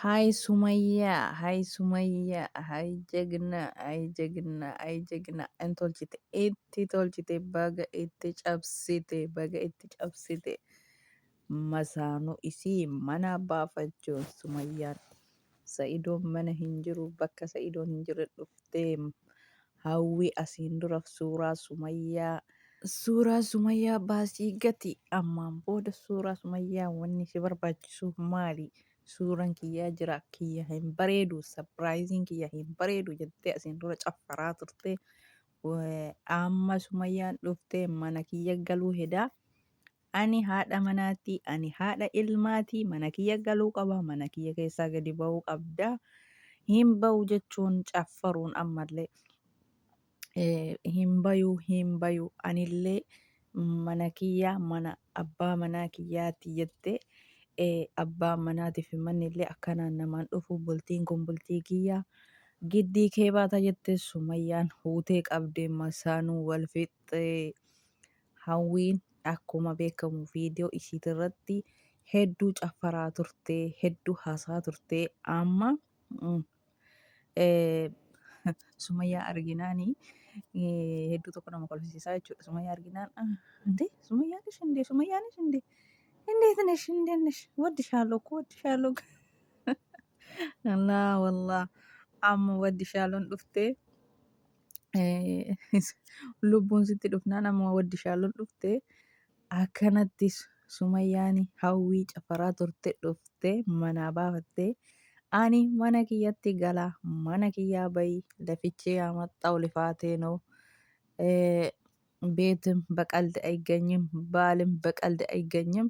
Hai Sumayyaa, hai jagna, in tolchite, itti tolchite, baga itti cabsite. Masaanuu isii mana baafachuun Sumayyaan Sa'idoon mana hin jiru bakka Sa'idoon hin jirre dhuftee hawwii asiin dura suuraa Sumayyaa baasii gati ammaan booda suuraa Sumayyaa wanni si barbaachisu maali? Suuraan kiyyaa jira kiyya hin bareedu sapiraayiziin kiyya hin bareedu jettee asiin dura caffaraa turte. Amma Sumayyaan dhuftee mana kiyya galuu hedaa. Ani haadha manaati, ani haadha ilmaati, mana kiyya galuu qaba, mana kiyya keessaa gadi ba'uu qabda. Hin ba'u jechuun caffaruun ammallee hin bayu anillee mana kiyya mana abbaa manaa kiyyaati jettee abbaan manaatiif manni illee akkanaan namaan dhufu bultiin kun bultii kiyya giddii kee baata jettee Sumayyaan huutee qabdee masaanuu wal fixxee. Hawwiin akkuma beekamu viidiyoo isiitirratti hedduu caffaraa turtee, hedduu haasaa turtee amma Sumayyaa arginaani hedduu tokko nama kolfisiisaa jechuudha. Sumayyaa arginaan Sumayyaanis indee እንዴት ነሽ እንዴት ነሽ እወድሻለሁ እኮ እወድሻለሁ እና والله amma waddishaaloon dhuftee lubbuun sitti dhufnaan amma waddishaaloon dhuftee akkanatti Sumayyaan hawwii caffaraa turte dhuftee manaa baafattee ani mana kiyyatti galaa mana kiyyaa bayi lafichi yaamaxxaw lifaatee ነው ቤትም በቀልድ አይገኝም ባልም በቀልድ አይገኝም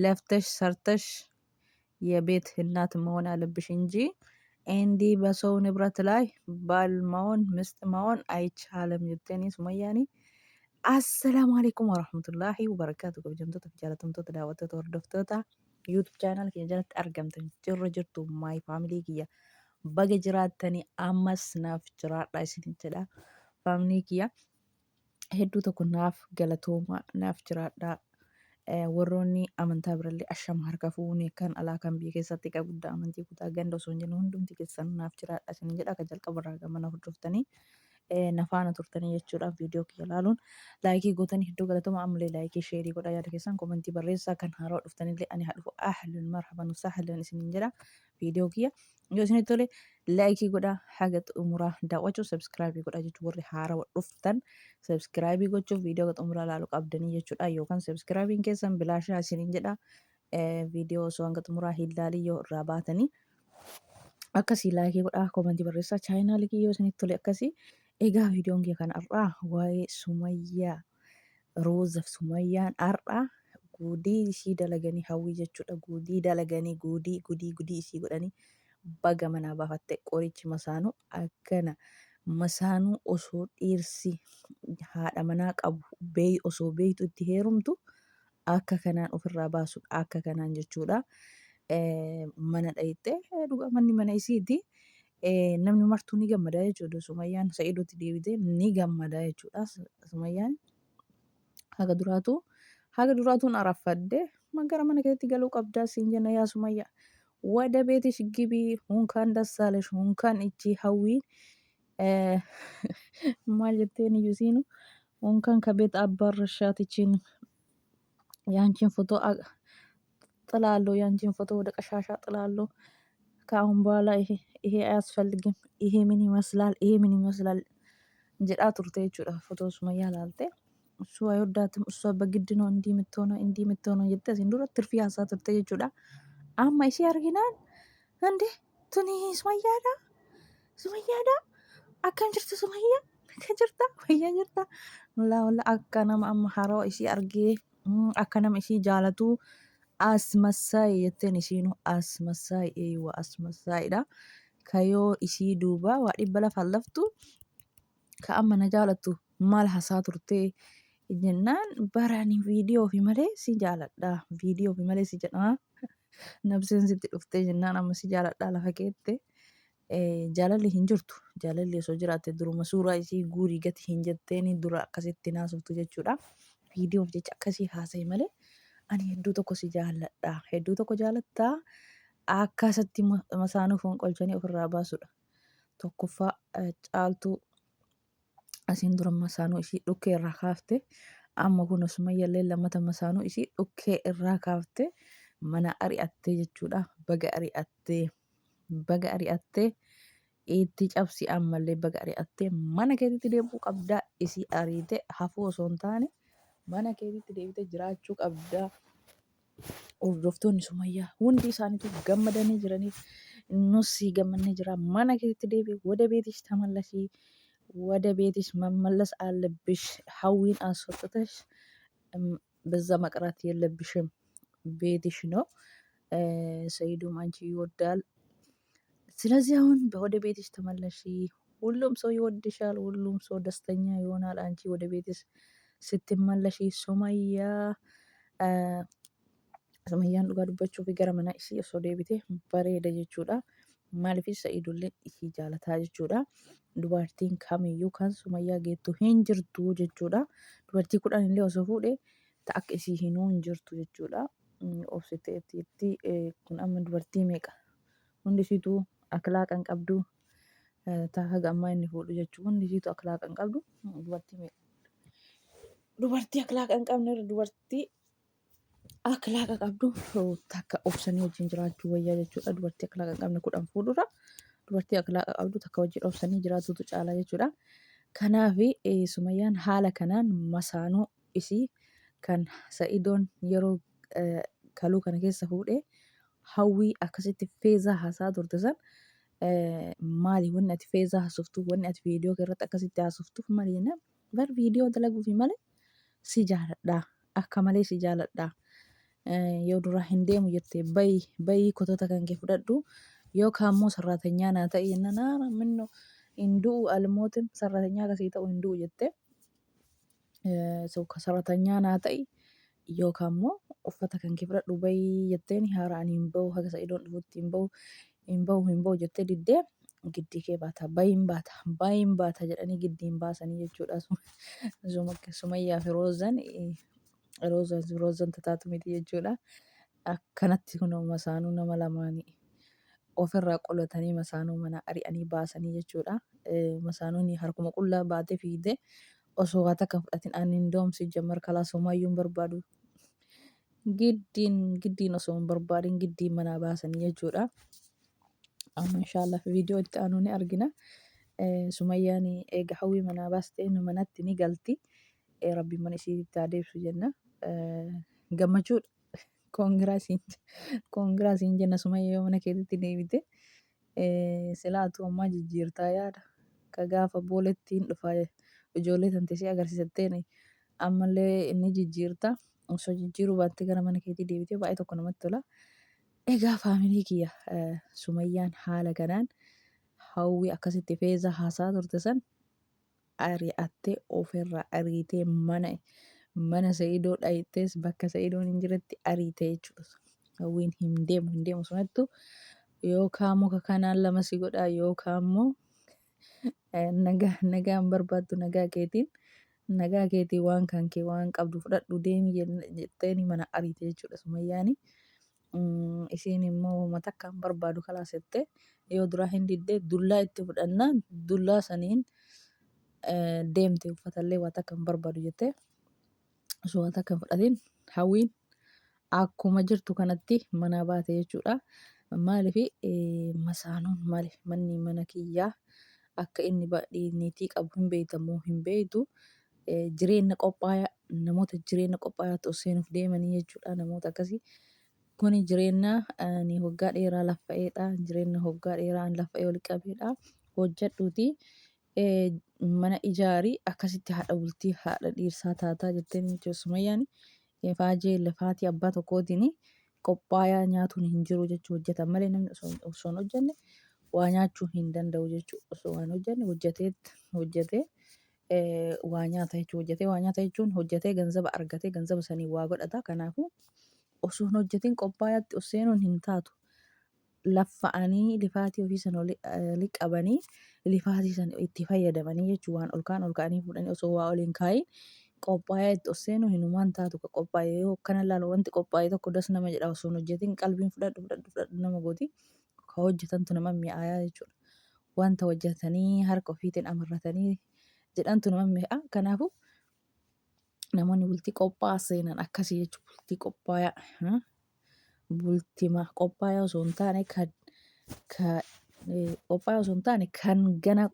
ለፍተሽ ሰርተሽ የቤት እናት መሆን አለብሽ እንጂ እንዲህ በሰው ንብረት ላይ ባል መሆን ሚስት መሆን አይቻልም jettee Sumayyaani. Assalaamu alaikum warahmatullaahi wabarakaatuh. Kabajamtoota fi jaallatamtoota daawwattoota hordoftoota YouTube channel kiyya jalatti argamtan jirtu my family kiyya baga jiraattanii ammas naaf jiraadha isiniin jedha. Family kiyya hedduu tokko naaf galatooma naaf jiraadha. Warroonni amantaa birallee ashama harka fuune kan alaa kan biyya keessatti guddaa amantii kutaa ganda osoo hin jennu hundumti keessan naaf jiraadha isiniin jedha. Akka jalqabarraa gamana hordoftanii nafaana turtanii jechuudha. Viidiyoo kiyya ilaaluun laayikii gootanii hedduu galatoomaa ammallee laayikii sheerii godhaa yaada keessan komentii barreessaa kan haaraa dhuftanillee ani haa dhufu ahlan marhaban sahlan isiniin jedha. Viidiyoo kiyya yoo isinitti tole laayikii godhaa haga xumuraa daawwachuu sabskraayibii godhaa jechuudha. Warri haaraa dhuftan sabskraayibii gochuuf viidiyoo xumuraa ilaaluu qabdanii jechuudha. Yookaan sabskraayibiin keessan bilaashaa isiniin jedha. Viidiyoo osoo hanga xumuraa hin ilaalin yoo irraa baatanii akkasii laayikii godhaa komentii barreessaa chaayinaalii kiyya yoo isinitti tole akkasii. Egaa viidiyoon kiyya kan har'aa waa'ee Sumayyaa Roozaaf Sumayyaan har'aa guudii ishii dalaganii hawwii jechuudha. Guudii dalaganii guudii ishii godhanii baga manaa baafatte qorichi masaanuu akkana masaanuu osoo dhiirsi haadha manaa qabu osoo beeytu itti heerumtu akka kanaan ofirraa baasu akka kanaan jechuudha. Mana dhayittee dhuga manni mana isiiti. Namni martuu ni gammada jechuudha. Sumayyaan Sa'iidootti deebitee ni gammada jechuudha. Sumayyaan haga duraatuun araffadde gara mana keetti galuu qabdaa siin jenna yaa Sumayyaa. ወደ ቤትሽ ግቢ እንኳን ደስ አለሽ እንኳን እቺ ሀዊ ማለቴን ዩሲኑ እንኳን ከቤት አባረሻት እቺን ያንቺን ፎቶ ጥላለሁ ያንቺን ፎቶ ወደ ቆሻሻ ጥላለሁ ከአሁን በኋላ ይሄ አያስፈልግም ይሄ ምን ይመስላል ጀዳ ቱርቴ jechuudha. Fotoo Sumayyaa ilaaltee እሱ አይወዳትም እሷ በግድ ነው እንዲህ የምትሆነው jettee asiin dura tirfii haasaa turte jechuudha. Amma ishee arginaan እንዴ tuni Sumayyaadha akkam jirtu Sumayyaa akka jirta fayyaa jirta walla akka nama amma haroo ishee argee akka nama ishee jaalatu asmassaay jetteen ishiinu asmassaay eeywa asmassaayidha. Kayoo ishii duuba waa dhibba lafaan laftu ka amma na jaalattu maal haasaa turtee jennaan barani viidiyoo fi malee si jaaladha viidiyoo fi malee si jedha. Nabseen sitti dhuftee jennaan amma si jaaladha lafa keette. Jaalalli hin jirtu. Jaalalli osoo jiraatte duruma suuraa ishii guurii gati hin jetteeni dura akkasitti naasoftu jechuudha. Viidiyoof jecha akkasii haasa'e malee ani hedduu tokko si jaaladha. Hedduu tokko jaalattaa akkasatti masaanuu fonqolchanii ofirraa baasudha. Tokkoffaa caaltuu asiin dura masaanuu ishii dhukkee irraa kaafte amma kun Sumayyaallee lammata masaanuu ishii dhukkee irraa kaafte mana ari'attee jechuudha. Baga ari'attee itti cabsi ammallee baga ari'attee mana keetitti deebi'uu qabdaa. Isii ariitee hafuu osoo hin taane mana keetitti deebitee jiraachuu qabdaa. Hordoftoonni Sumayyaa hundi isaaniitu gammadanii jiraniif nus gammannee jira. Mana keetitti deebi'ee wada ቤትሽ ተመለሺ ወደ ቤትሽ መመለስ አለብሽ ሀዊን አስወጥተሽ በዛ መቅረት የለብሽም ቤትሽ ነው። ሰይዱም አንቺ ይወዳል። ስለዚህ አሁን ወደ ቤትሽ ተመለሺ። ሁሉም ሰው ይወድሻል። ሁሉም ሰው ደስተኛ ይሆናል አንቺ ወደ ቤትሽ ስትመለሺ። Sumayyaan dhugaa dubbachuuf gara mana ishii osoo deebitee bareeda jechuudha. Maaliifis Sa'iidullee ishii jaalataa jechuudha. Dubartiin kamiyyuu kan Sumayyaa geettu hin jirtu jechuudha. Dubartii 10 illee osoo fuudhee akka isii hinuu hin jirtu jechuudha. Obsiteetti kun amma dubartii meeqa? Hundi isiituu akhlaaqa hin qabdu. Haga ammaa inni fuudhu jechuudha. Hundi isiituu akhlaaqa hin qabdu. Dubartii meeqa? Dubartii akhlaaqa hin qabne dubartii akhlaaqa qabdu takka obsanii wajjin jiraachuu wayyaa jechuudha. Dubartii akhlaaqa hin qabne 10 fuudhurra dubartii akhlaaqa qabdu takka wajjin obsanii jiraatutu caalaa jechuudha. Kanaaf Sumayyaan haala kanaan masaanuu isii kan Sa'iidoon yeroo kaluu kana keessa fuudhee hawwii akkasitti feezaa haasaa turte san maali wanni ati feezaa haasoftuuf wanni ati viidiyoo irratti akkasitti haasoftuuf maali jennaan bar viidiyoo dalaguufi malee si jaaladha akka malee si jaaladha. Yoo dura hin deemu jettee bayii kotota kan kee fudhadhu yookaan immoo sararatenyaa naa ta'i jennaan minno hin du'u almootiin sararatenyaa akkasii ta'u hin du'u jettee sararatenyaa naa ta'i yookaan immoo uffata kan kee fudhadhu bayii jetteen haaraan hin bahu haga Sa'iidoon dhufutti hin bahu jettee diddee giddii kee baata bayiin baata jedhanii giddiin baasanii jechuudha. Sumayyaa fi Roozan tataatu miti jechuudha. Akkanatti kun masaanuu nama lamaanii ofirraa qolatanii masaanuu mana ari'anii baasanii jechuudha. Masaanuun harkuma qullaa baatee fiigdee osoo waa takka fudhatin ani doomsi jammar kalaa Sumayyuun barbaadu. Giddiin osoo hin barbaadin giddiin manaa baasanii jechuudha. Amma inshaallah viidiyoo itti aanu ni argina. Sumayyaan eega hawwii manaa baastee manatti ni galti. Rabbiin mana ishiitti haa deebisu jenna. Gammachuudha. Koongiraasiin jenna Sumayyaa mana keetitti deebite. Silaatu ammaa jijjiirtaa yaada. Ka gaafa boolettiin dhufaa ijoollee tante si agarsiisattee ammallee inni jijjiirta. Osoo jijjiiruu baattee gara mana keetii deebitee baay'ee tokko namatti tola. Egaa faamilii kiyya Sumayyaan haala kanaan hawwii akkasitti feezaa haasaa turte san ari'attee ofirraa ariitee mana Sa'iidoo dhayittees bakka Sa'iidoon hin jiretti ariitee jechuudha. Hawwiin hin deemu sanattu yookaan muka kanaan lama si godhaa yookaan immoo nagaan barbaaddu nagaa keetiin waan kan kee waan qabdu fudhadhu deemi jetteen mana ariitee jechuudha Sumayyaani. Isiin immoo matakka hin barbaadu kalaas jettee yoo duraa hin diddee dullaa itti fudhannaan dullaa saniin deemte uffatallee waa takka hin barbaadu jettee osoo waa takka hin fudhatin hawwiin akkuma jirtu kanatti manaa baate jechuudha. Maaliif masaanuun maaliif mana kiyyaa akka inni niitii qabu hin beektamoo hin beektu jireenya qophaa'aa namoota jireenya qophaa'aatti seenuuf deemanii jechuudha namoota akkasii. Kuni jireenya waggaa dheeraa laffa'eedha. Jireenya waggaa dheeraa laffa'ee ol qabeedha. Hojjedhuuti mana ijaarii akkasitti haadha bultii haadha dhiirsaa taataa jetteen jechuudha Sumayyaan. Faajee lafaatii abbaa tokkootiin qophaa'aa nyaatuun hin jiru jechuudha. Hojjetan malee namni osoo hin hojjenne waa nyaachuu hin danda'u jechuudha. Osoo waan hojjenne hojjetee waa nyaata jechuudha. Hojjetee waa nyaata jechuun hojjetee ganzaba argatee ganzaba sanii waa godhata. Kanaafuu osoo hin hojjetin qophaa'aatti seenuun hin taatu. Laffa'anii lifaatii ofii sana liqabanii lifaatii sana itti fayyadamanii jechuudha. Waan ol ka'anii fuudhanii osoo waa ol hin kaa'iin qophaa'ee itti osseenu hinumaan taatu ka qophaa'e yoo akkana ilaalu wanti qophaa'e tokko das nama jedha osoo hin hojjetin qalbiin fudhadhu nama gooti ka hojjetantu nama mi'aayaa jechuudha. Wanta hojjetanii harka ofiitiin amarratanii jedhantu nama mi'a. Kanaafuu namoonni bultii qophaa'aa seenan akkasii jechuudha. Bultii qophaa'aa bultima qophaa'aa osoo hin taane kan qophaa'aa osoo hin taane kan ganaa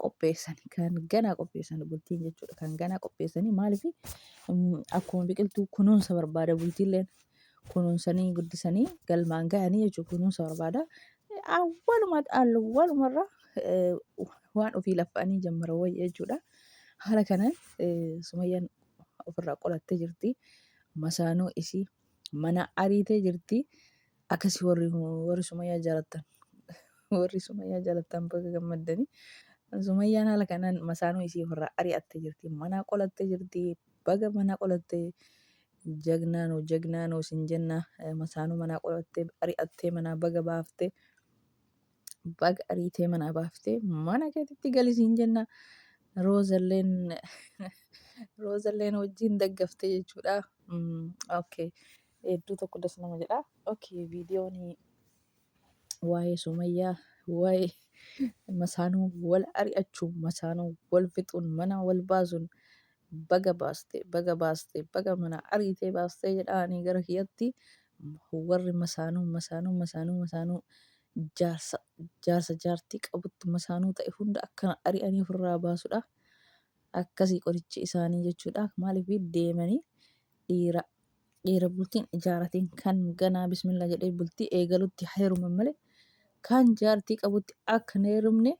qopheessan bultiin jechuudha. Kan ganaa qopheessanii maaliif akkuma biqiltuu kunuunsa barbaada bultiilleen kunuunsanii guddisanii galmaan ga'anii jechuudha. Kunuunsa barbaada. Awwalumarra waan ofii laffa'anii jammaran wayya jechuudha. Haala kanaan Sumayyaan ofirraa qolattee jirti. Masaanoo isii mana ariitee jirti. Akkasii warri Sumayyaa jaalattan warri Sumayyaa jaalattan baga gammaddanii. Sumayyaan haala kanaan masaanoo isii ofirraa ari'attee jirti. Mana qolattee jirti. Baga mana qolattee jagnaanoo isin jenna. Masaanoo manaa qolattee ari'attee manaa baga baaftee. Baga ariitee manaa baaftee mana keetitti gali isin jenna. Roozalleen wajjin daggaftee jechuudha. Okay. Hedduu tokko das nama jedha. Okay, viidiyoon waa'ee Sumayyaa waa'ee masaanuu wal ari'achuun masaanuu wal fixuun mana wal baasuun baga baga mana ariitee baastee jedhaanii gara kiyyatti warri masaanuu jaarsa jaartii qabutti masaanuu ta'e hunda akkana ari'anii ofirraa baasudha. Akkasii qorichi isaanii jechuudha. Maaliif deemanii dhiira bultiin ijaaratiin kan ganaa bismillah jedhee bultii eegalutti heeruman malee kan jaartii qabutti akka hin heerumne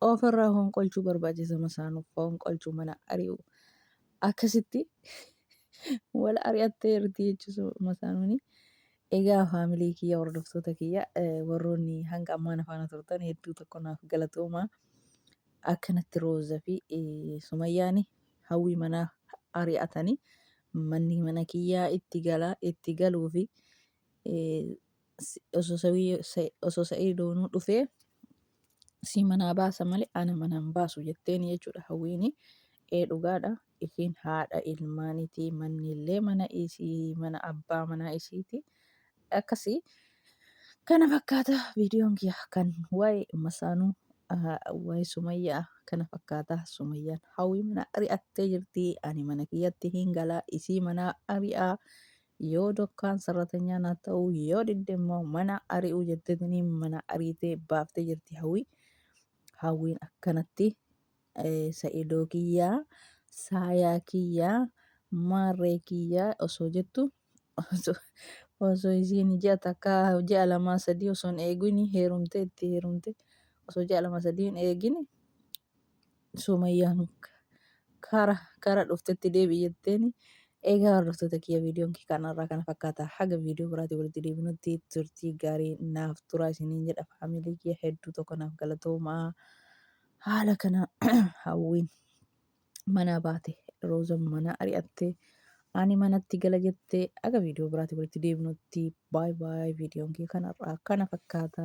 ofirraa honqolchuu barbaachisa. Masaanuuf honqolchuu mana ari'u akkasitti wal ari'attee jirti jechuudha masaanuuni. Egaa faamilii kiyya hordoftoota kiyya warroonni hanga ammaan faana turtan hedduu tokko naaf galatoomaa. Akkanatti Roozaa fi Sumayyaan hawwii manaa ari'atanii manni mana kiyyaa itti galuu fi osoo sa'ii doonuu dhufee si manaa baasa malee ana manaan baasu jetteen jechuudha hawwiini. Dhugaadha. Isin haadha ilmaaniiti. Manni illee mana isii mana abbaa manaa isiiti. Akkasii kana fakkaata viidiyoon kiyya kan waa'ee masaanuu waa'ee Sumayyaa kana fakkaata. Sumayyaan hawwii mana ari'attee jirti. Ani mana kiyyatti hin galaa isii mana ari'aa. Yoo dokkaan sarratanyaan haa ta'u yoo didde immoo mana ari'uu jetteetini mana ariitee baaftee jirti hawwii. Hawwiin akkanatti sa'idoo kiyyaa saayaa kiyyaa maarree kiyyaa osoo jettu osoo isiin ji'a takka ji'a lamaa sadii osoo hin eegin heerumte itti heerumte osoo ji'a lama sadii hin eegin Sumayyaan kara dhuftetti deebi'i jetteeni. Egaa hordoftoota kiyya viidiyoon kanarraa kana fakkaata. Haga viidiyoo biraatti walitti deebinutti turtii gaarii naaf turaa isiniin jedha. Faamilii kiyya hedduu tokko naaf galatoomaa. Haala kana hawwiin mana baate Roozaan mana ari'attee ani manatti gala jettee aga viidiyoo biraatti walitti deebinutti baay viidiyoon kanarraa kana fakkaata.